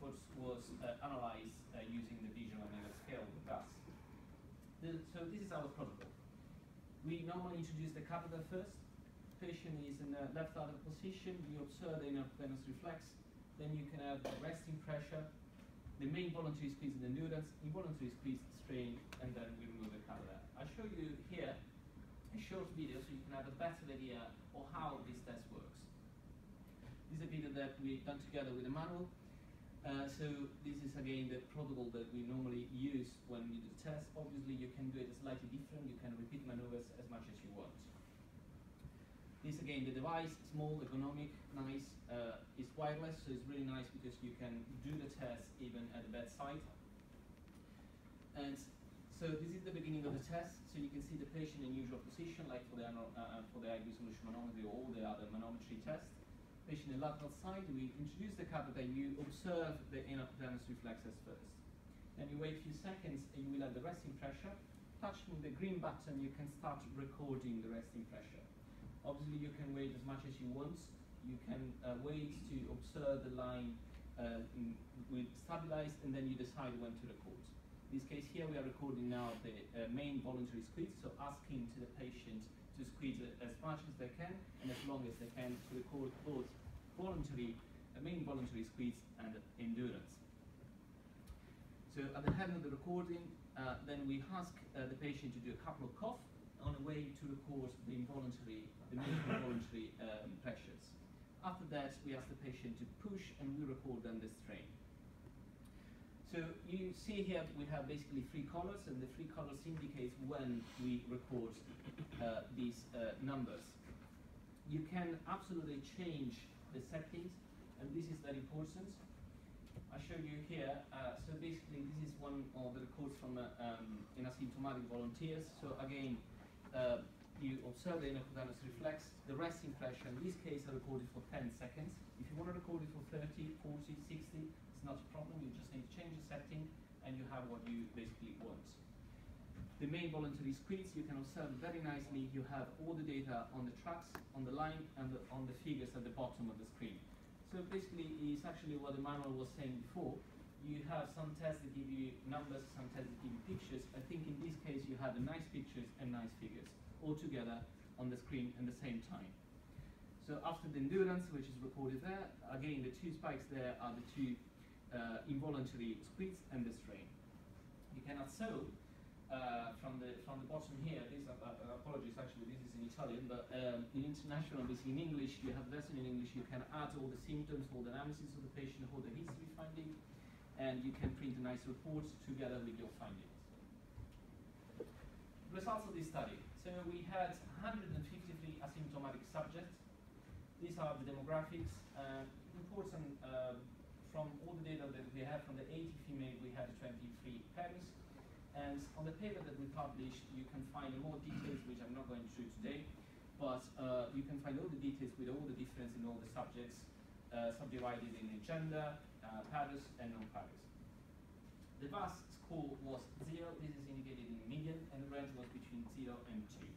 discomforts was analyzed using the visual anemia scale with us. So this is our protocol. We normally introduce the catheter first. Patient is in the left-sided position. We observe the inner venous reflex. Then you can have the resting pressure, the main voluntary squeeze and endurance, involuntary squeeze, strain, and then we remove the catheter. I'll show you here a short video so you can have a better idea of how this test works. This is a video that we've done together with a manual. So this is again the protocol that we normally use when we do the test. Obviously you can do it slightly different, you can repeat maneuvers as much as you want. This again, the device, small, ergonomic, nice, it's wireless, so it's really nice because you can do the test even at the bedside. And so this is the beginning of the test, so you can see the patient in usual position, like for the high resolution manometry or all the other manometry tests. Patient in lateral side, we introduce the catheter, you observe the inner venous reflexes first. Then you wait a few seconds and you will have the resting pressure. Touching the green button, you can start recording the resting pressure. Obviously, you can wait as much as you want. You can wait to observe the line with stabilized, and then you decide when to record. In this case here, we are recording now the main voluntary squeeze, so asking to the patient to squeeze as much as they can and as long as they can to record both voluntary, main voluntary squeeze and endurance. So at the end of the recording, then we ask the patient to do a couple of coughs on a way to record the involuntary, the main involuntary pressures. After that, we ask the patient to push and we record then the strain. So you see here we have basically 3 colors, and the 3 colors indicates when we record these numbers. You can absolutely change the settings, and this is very important. I show you here, so basically this is one of the records from in asymptomatic volunteers. So again, you observe the inner venous reflex, the resting pressure, in this case I recorded for 10 seconds. If you want to record it for 30, 40, 60, it's not a problem, you just need to change the setting and you have what you basically want. The main voluntary squeeze, you can observe very nicely, you have all the data on the tracks, on the line, and on the figures at the bottom of the screen. So basically it's actually what the manual was saying before. You have some tests that give you numbers, some tests that give you pictures. I think in this case you have the nice pictures and nice figures all together on the screen at the same time. So after the endurance, which is recorded there, again the 2 spikes there are the 2 involuntary squeeze and the strain. You cannot sew from the bottom here. This apologies, actually this is in Italian, but in international, basically in English, you have lesson in English. You can add all the symptoms, all the analysis of the patient, all the history finding, and you can print a nice report together with your findings. Results of this study. So we had 153 asymptomatic subjects. These are the demographics. Important from all the data that we have from the 80 female, we had 23 parents. And on the paper that we published, you can find more details, which I'm not going to show today, but you can find all the details with all the difference in all the subjects, subdivided in gender, parents, and non-parents. The VAS score was 0, this is indicated in median, and the range was between 0 and 2.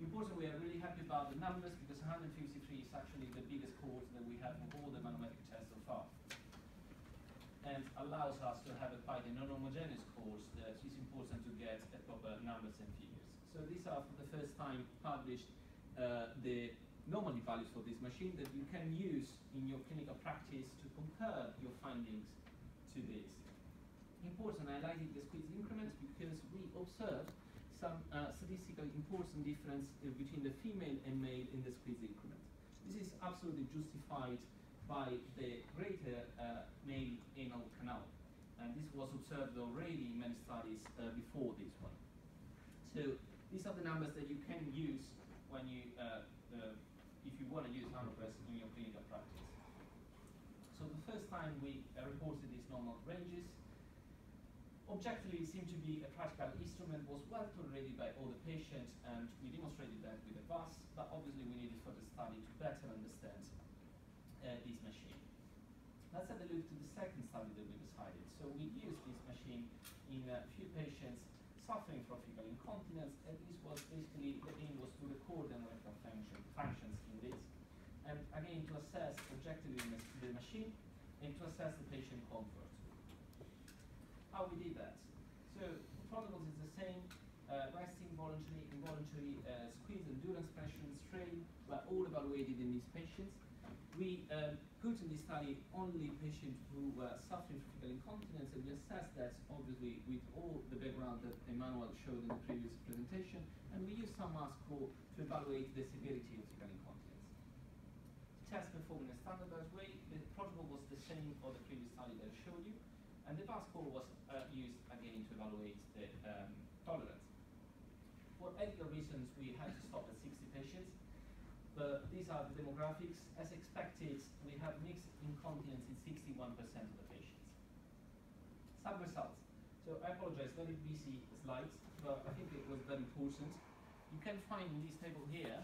Important, we are really happy about the numbers because 153 is actually the biggest cohort that we have of all the manometric tests so far. And allows us to have a quite a non-homogeneous course that is important to get the proper numbers and figures. So these are for the first time published the normal values for this machine that you can use in your clinical practice to compare your findings to this. Important, I highlighted the squeeze increments because we observed some statistically important difference between the female and male in the squeeze increment. This is absolutely justified by the greater male anal canal, and this was observed already in many studies before this one. So these are the numbers that you can use when you, if you want to use nanopress in your clinical practice. So the first time we reported these normal ranges, objectively it seemed to be a practical instrument, was well tolerated by all the patients, and we demonstrated that with the VAS, but obviously we needed further study to better understand this machine. Let's have a look to the second study that we decided. So we used this machine in a few patients suffering from fecal incontinence, and this was basically, the aim was to record the erectile functions in this. And again, to assess objectively the machine, and to assess the patient comfort. How we did that? So the protocols is the same, resting, voluntary, involuntary, squeeze, endurance, pressure, and strain were all evaluated in these patients. We put in this study only patients who were suffering from fecal incontinence, and we assessed that obviously with all the background that Emmanuel showed in the previous presentation, and we used some mass score to evaluate the severity of fecal incontinence. Test performed in a standardized way. The protocol was the same of the previous study that I showed you, and the VAS score was used again to evaluate the tolerance. For ethical reasons, we had to stop at 60 patients. But these are the demographics. As expected, we have mixed incontinence in 61% of the patients. Some results. So I apologize, very busy slides, but I think it was very important. You can find in this table here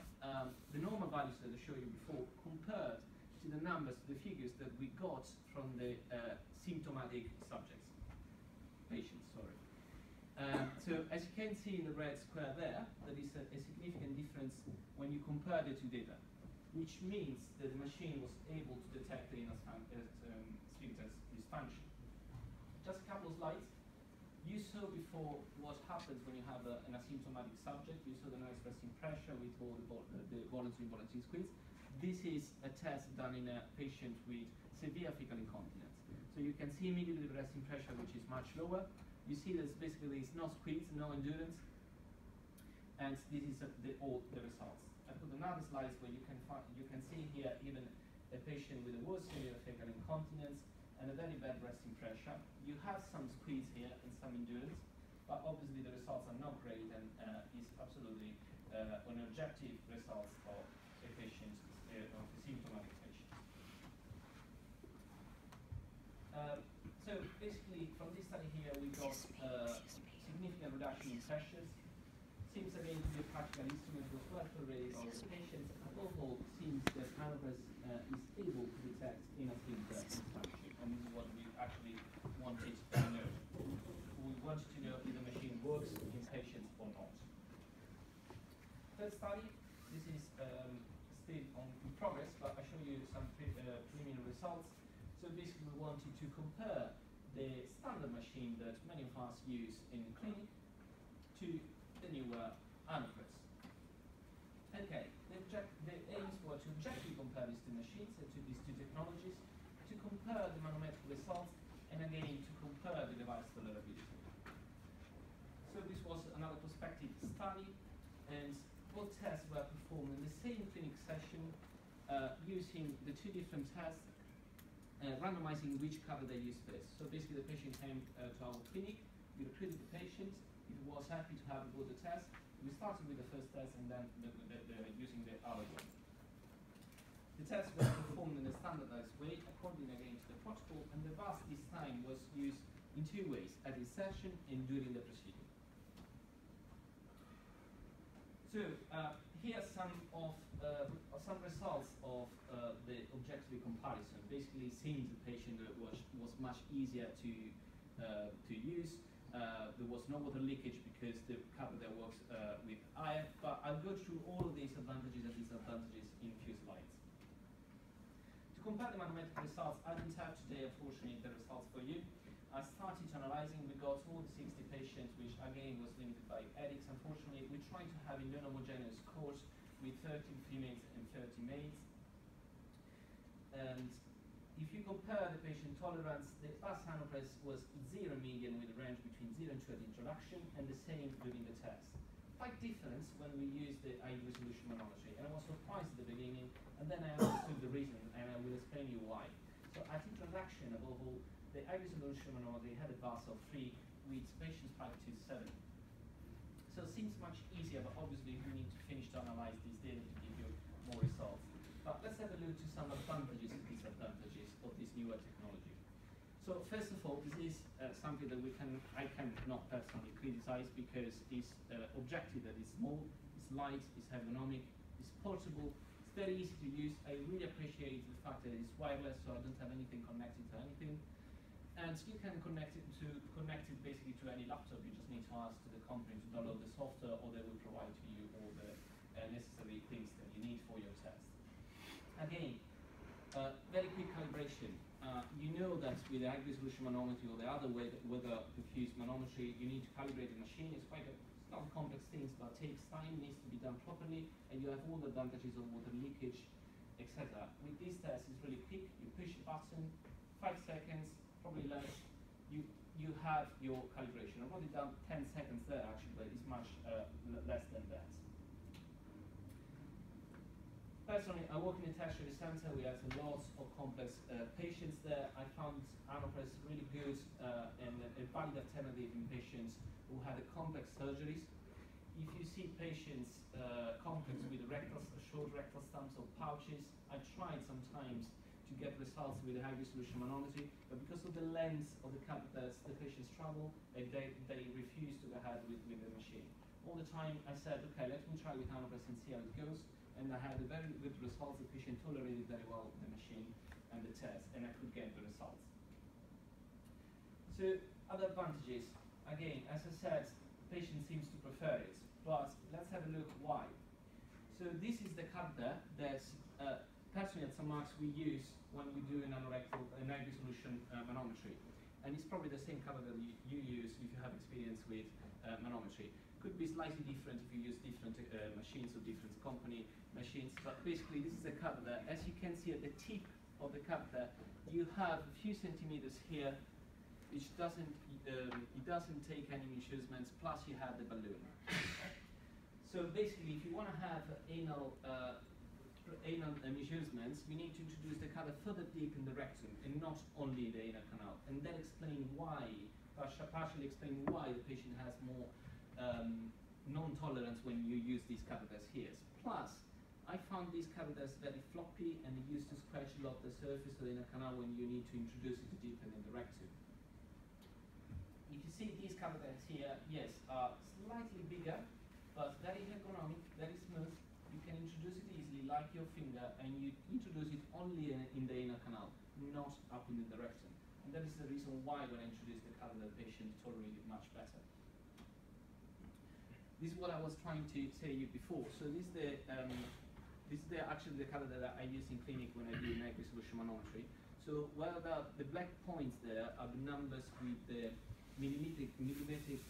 the normal values that I showed you before compared to the numbers, the figures that we got from the symptomatic subjects, patients, sorry. So as you can see in the red square there, there is a significant difference when you compare the two data, which means that the machine was able to detect the anal sphincter dysfunction. Just a couple of slides. You saw before what happens when you have an asymptomatic subject. You saw the nice resting pressure with all the voluntary squeeze. This is a test done in a patient with severe fecal incontinence. So you can see immediately the resting pressure, which is much lower. You see there's basically no squeeze, no endurance, and this is all the results. I put another slide where you can see here even a patient with a worse severe fecal incontinence and a very bad resting pressure. You have some squeeze here and some endurance, but obviously the results are not great and is absolutely an objective results of a patient, of a symptomatic patient. So basically, from this study here, we got significant reduction in pressures. Seems again to be a practical instrument with well tolerated of the patients. Above all, seems that Anopres is able to detect anal sphincter dysfunction, and this is what we actually wanted to know. We wanted to know if the machine works in patients or not. Third study, this is still in progress, but I show you some preliminary results. So basically we wanted to compare the standard machine that many of us use in the clinic to the newer Anopres. Okay, the aims were to objectively compare these two machines, to these two technologies, to compare the manometric results, and again to compare the device tolerability. So this was another prospective study, and both tests were performed in the same clinic session using the two different tests, randomizing which cover they use first. So basically the patient came to our clinic, we recruited the patient, he was happy to have both the tests. We started with the first test and then using the other one. The tests were performed in a standardized way according again to the protocol, and the VAS this time was used in two ways, at insertion and during the procedure. So here are some results of the objective comparison. Basically, seeing the patient was much easier to use. There was no water leakage because the catheter works with iron. But I'll go through all of these advantages and disadvantages in a few slides. To compare the manometric results, I didn't have today, unfortunately, the results for you. I started analyzing. We got all the 60 patients, which again was limited by ethics. Unfortunately, we tried to have a non-homogeneous cohort with 13 females and 30 males. And if you compare the patient tolerance, the VAS Anopres was 0 median with a range between 0 and 2 at introduction, and the same during the test. Quite different when we used the high resolution manometry, and I was surprised at the beginning, and then I understood the reason, and I will explain you why. So at introduction, above all, the high resolution manometry had a VAS of 3 with patients 5 to 7. So it seems much easier, but obviously we need to finish to analyze these data to give you more results. But let's have a look to some advantages and disadvantages of this newer technology. So first of all, this is something that I cannot personally criticize because it's objective, that it's small, it's light, it's ergonomic, it's portable, it's very easy to use. I really appreciate the fact that it's wireless, so I don't have anything connected to anything. And you can connect it basically to any laptop. You just need to ask to the company to download the software, or they will provide to you all the necessary things that you need for your test. Again, Very quick calibration. You know that with the high resolution manometry or the other way, weather diffuse manometry, you need to calibrate the machine. It's not complex things, but takes time, needs to be done properly, and you have all the advantages of water leakage, etc. With this test, it's really quick. You push the button, 5 seconds, probably less. You have your calibration. I wrote it down 10 seconds there actually, but it's much less than that. Personally, I work in a tertiary center. We have lots of complex patients there. I found Anopress really good and a valid alternative in patients who had complex surgeries. If you see patients complex with short rectal stumps or pouches, I tried sometimes to get results with a high resolution manometry, but because of the length of the catheters, the patients struggle and they refuse to go ahead with the machine. All the time I said, okay, let me try with Anopress and see how it goes. And I had a very good results. The patient tolerated very well the machine and the test, and I could get the results. So other advantages, again, as I said, the patient seems to prefer it, but let's have a look why. So this is the catheter that personally at St. Mark's we use when we do an anorectal high resolution manometry, and it's probably the same catheter that you use if you have experience with manometry. Could be slightly different if you use different machines or different company machines, but basically this is a catheter. As you can see at the tip of the catheter, you have a few centimeters here, which doesn't take any measurements. Plus you have the balloon. So basically, if you want to have anal measurements, we need to introduce the catheter further deep in the rectum and not only the anal canal, and that explains why, partially explain why the patient has more non-tolerance when you use these catheters here. Plus, I found these catheters very floppy and they used to scratch a lot the surface of the inner canal when you need to introduce it deeper in the rectum. If you see these catheters here, yes, are slightly bigger, but very ergonomic, very smooth. You can introduce it easily, like your finger, and you introduce it only in the inner canal, not up in the rectum. And that is the reason why when I introduced the catheter, the patient tolerated it much better. This is what I was trying to say you before. So this is actually the catheter that I use in clinic when I do high resolution manometry. So the black points there are the numbers with the millimetric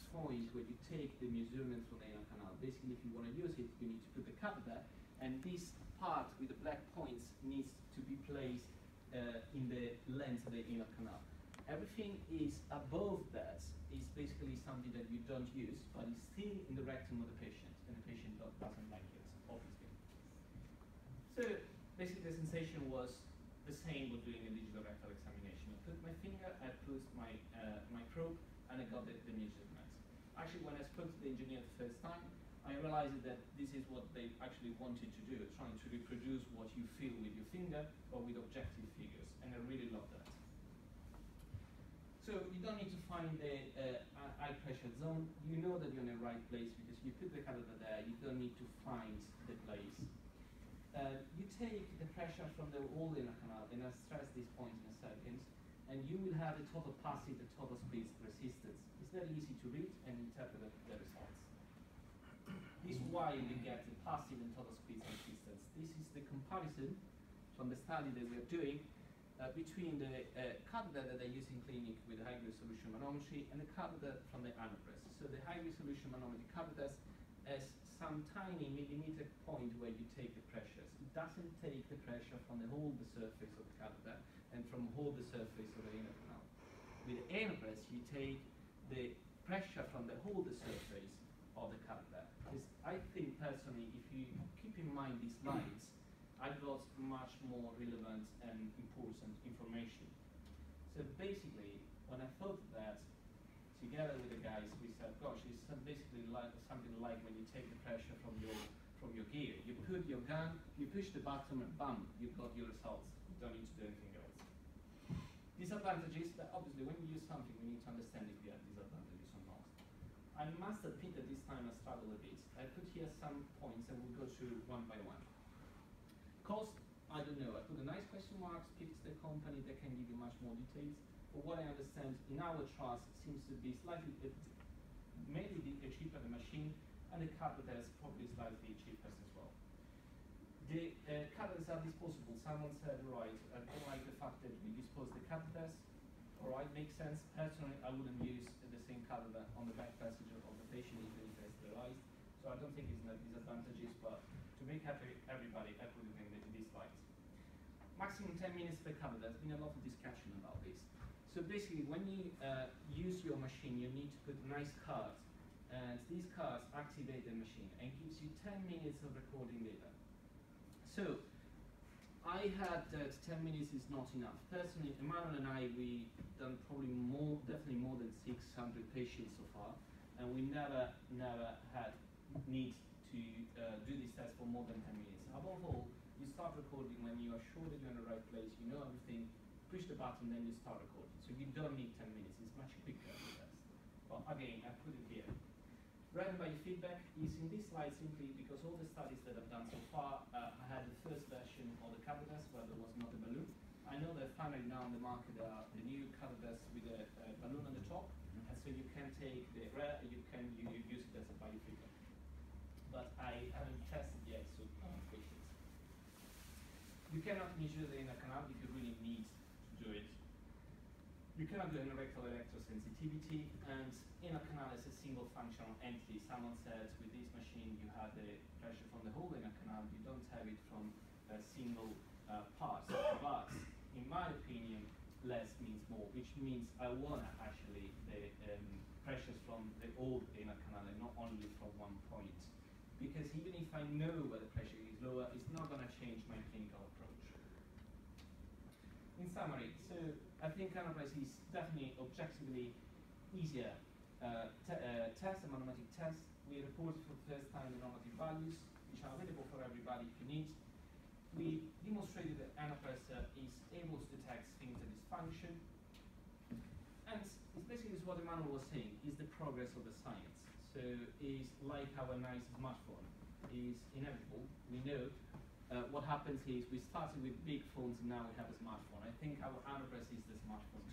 point where you take the measurements from the anal canal. Basically, if you want to use it, you need to put the catheter, and this part with the black points needs to be placed in the length of the anal canal. Everything is above that is basically something that you don't use, but it's still in the rectum of the patient, and the patient doesn't like it, obviously. So basically the sensation was the same with doing a digital rectal examination. I put my finger, I put my probe, and I got the measurements. Actually, when I spoke to the engineer the first time, I realized that this is what they actually wanted to do, trying to reproduce what you feel with your finger, but with objective figures, and I really love that. So you don't need to find the high pressure zone. You know that you're in the right place because you put the catheter there. You don't need to find the place. You take the pressure from the whole inner canal, and I'll stress this point in a second, and you will have the total passive, the total speed resistance. It's very easy to read and interpret the results. This is why we get the passive and total speed resistance. This is the comparison from the study that we are doing between the catheter that I use in clinic with high resolution manometry and the catheter from the Anopress. So the high resolution manometry catheters has some tiny millimeter point where you take the pressures. It doesn't take the pressure from the whole the surface of the catheter and from whole the surface of the inner canal. With the Anopress, you take the pressure from the whole the surface of the catheter. Because I think personally, if you keep in mind these lines, I got much more relevant and important information. So basically, when I thought that, together with the guys, we said, gosh, it's basically like something like when you take the pressure from your gear. You put your gun, you push the button, and bam, you've got your results. You don't need to do anything else. Disadvantages, that obviously when you use something, we need to understand if you have disadvantages or not. I must admit that this time I struggled a bit. I put here some points and we'll go through one by one. Cost, I don't know. I put a nice question mark, speak to the company, they can give you much more details. But what I understand, in our trust, seems to be slightly, maybe cheaper the machine, and the catheter is probably slightly cheaper as well. The catheters are disposable. Someone said, right, I don't like the fact that we dispose the catheters. All right, makes sense. Personally, I wouldn't use the same catheter on the back passage of the patient even if they're sterilized. So I don't think it's not disadvantages, but to make happy everybody, I put it in these slides. Maximum 10 minutes per catheter. There's been a lot of discussion about this. So basically, when you use your machine, you need to put nice cards, and these cards activate the machine and gives you 10 minutes of recording data. So I had that 10 minutes is not enough. Personally, Emmanuel and I, we done probably definitely more than 600 patients so far, and we never had need to do this test for more than 10 minutes. Above all, you start recording when you are sure that you're in the right place, you know everything, push the button, then you start recording. So you don't need 10 minutes, it's much quicker the test. But again, I put it here. Random by feedback is in this slide simply because all the studies that I've done so far, I had the first version of the catheters where there was not a balloon. I know that finally now on the market are the new catheters with a balloon on the top, and so you can take the rare, you use it as a biofeedback. But I haven't tested yet, so patients. You cannot measure the inner canal if you really need to do it. You cannot do an rectal electrosensitivity, and inner canal is a single functional entity. Someone said with this machine you have the pressure from the whole inner canal, you don't have it from a single part. But in my opinion, less means more, which means I want actually the pressures from the whole inner canal and not only from one point. Because even if I know where the pressure is lower, it's not going to change my clinical approach. In summary, so I think Canoprise is definitely objectively easier test, a manometric test. We reported for the first time the normative values, which are available for everybody if you need. We demonstrated that Canoprise is able to detect sphincter dysfunction. And it's basically what Emmanuel was saying, is the progress of the science. So it's like our nice smartphone is inevitable. We know what happens is we started with big phones and now we have a smartphone. I think our Canoprise is the smartphone